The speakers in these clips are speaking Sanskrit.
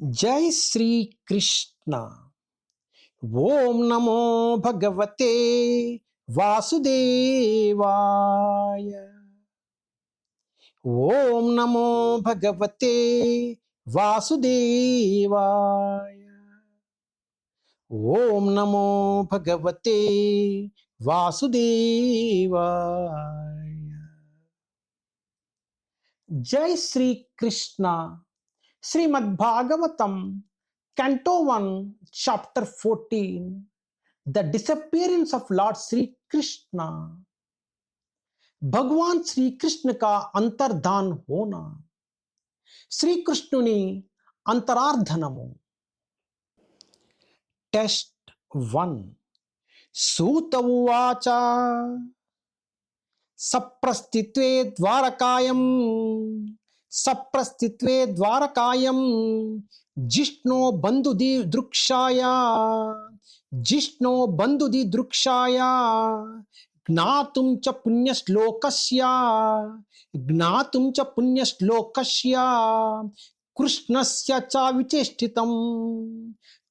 जय श्री कृष्ण। ओम नमो भगवते वासुदेवाय। ओम नमो भगवते वासुदेवाय। ओम नमो भगवते वासुदेवाय। जय Shri Krishna. Shrimad Bhagavatam Canto 1, Chapter 14, The Disappearance of Lord Sri Krishna। भगवान श्री कृष्ण का अंतर्धान होना, श्री कृष्णुनि अंतरार्धनमु। टेस्ट 1। सूत उवाच सप्रस्थित्वे द्वारकायं सप्रस्थित्वे द्वारकायं जिष्णो बन्धुदिदृक्षाय जिष्णो बन्धुदिदृक्षाय ज्ञातुं च पुण्यश्लोकस्य ज्ञातुं च पुण्यश्लोकस्य कृष्णस्य च विचेष्टितं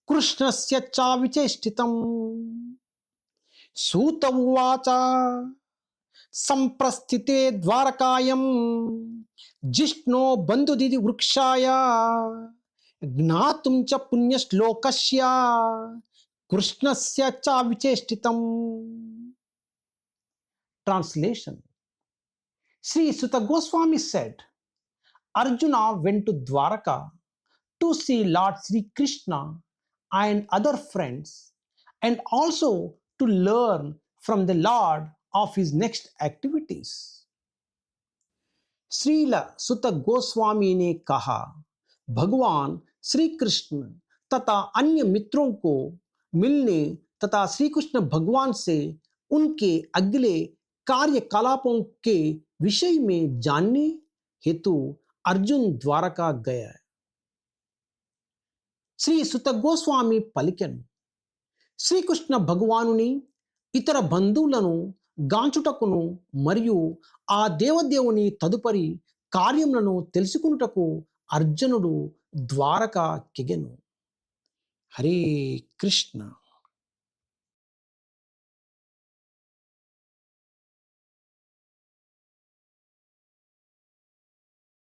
कृष्णस्य च विचेष्टितं। सूत उवाच संप्रस्थिते द्वारकायं जिष्णो बन्धुदिति वृक्षाय ज्ञातुं च पुण्यश्लोकस्य कृष्णस्य च विचेष्टितम्। Translation. Sri Suta Goswami said, Arjuna went to Dwaraka to see Lord Sri Krishna and other friends, and also to learn from the Lord of his next activities. Srila सुत गोस्वामी ने कहा, भगवान श्री कृष्ण तथा अन्य मित्रों को मिलने तथा श्री कृष्ण भगवान से उनके अगले कार्यकलापों के विषय में जानने हेतु अर्जुन द्वारका गया। శ్రీ సుత గోస్వామి పలికెను, శ్రీకృష్ణ భగవానుని ఇతర బంధువులను గాంచుటకును మరియు ఆ దేవదేవుని తదుపరి కార్యములను తెలుసుకున్నటకు అర్జునుడు ద్వారక కెగెను. హరే కృష్ణ.